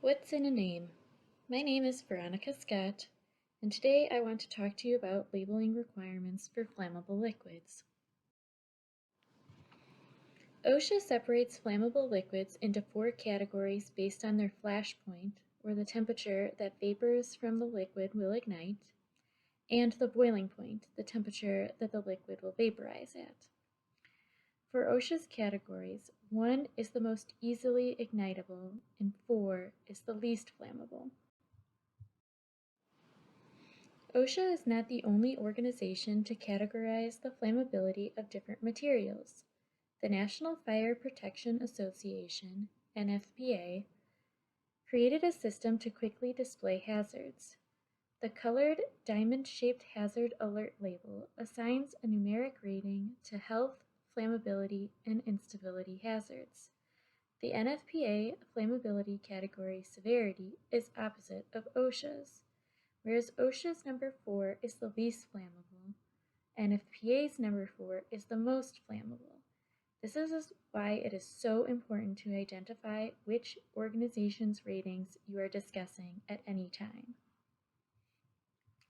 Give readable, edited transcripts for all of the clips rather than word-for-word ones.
What's in a name? My name is Veronica Scott, and today I want to talk to you about labeling requirements for flammable liquids. OSHA separates flammable liquids into 4 categories based on their flash point, or the temperature that vapors from the liquid will ignite, and the boiling point, the temperature that the liquid will vaporize at. For OSHA's categories, 1 is the most easily ignitable, and 4 is the least flammable. OSHA is not the only organization to categorize the flammability of different materials. The National Fire Protection Association, NFPA, created a system to quickly display hazards. The colored diamond-shaped hazard alert label assigns a numeric rating to health, flammability, and instability hazards. The NFPA flammability category severity is opposite of OSHA's. Whereas OSHA's number 4 is the least flammable, NFPA's number 4 is the most flammable. This is why it is so important to identify which organization's ratings you are discussing at any time.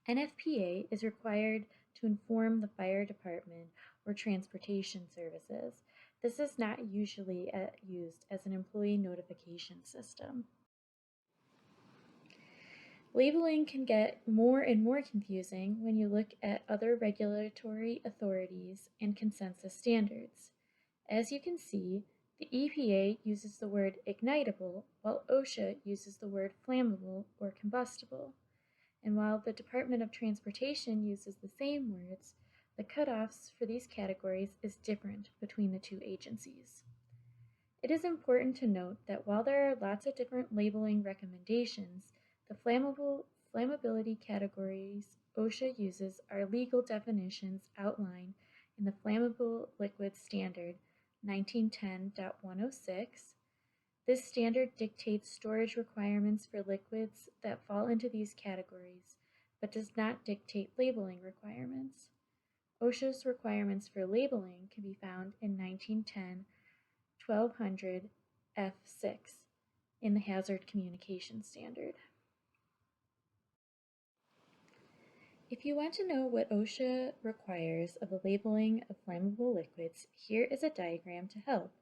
NFPA is required to inform the fire department or transportation services. This is not usually used as an employee notification system. Labeling can get more and more confusing when you look at other regulatory authorities and consensus standards. As you can see, the EPA uses the word ignitable, while OSHA uses the word flammable or combustible. And while the Department of Transportation uses the same words, the cutoffs for these categories is different between the two agencies. It is important to note that while there are lots of different labeling recommendations, the flammability categories OSHA uses are legal definitions outlined in the Flammable Liquids Standard 1910.106. This standard dictates storage requirements for liquids that fall into these categories, but does not dictate labeling requirements. OSHA's requirements for labeling can be found in 1910 1200 F6 in the Hazard Communication Standard. If you want to know what OSHA requires of the labeling of flammable liquids, here is a diagram to help.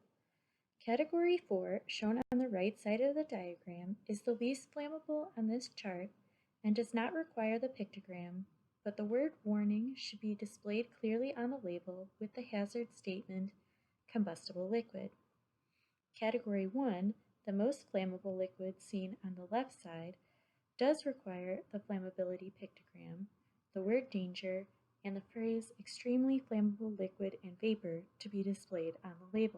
Category 4, shown on the right side of the diagram, is the least flammable on this chart and does not require the pictogram, but the word warning should be displayed clearly on the label with the hazard statement, combustible liquid. Category 1, the most flammable liquid seen on the left side, does require the flammability pictogram, the word danger, and the phrase extremely flammable liquid and vapor to be displayed on the label.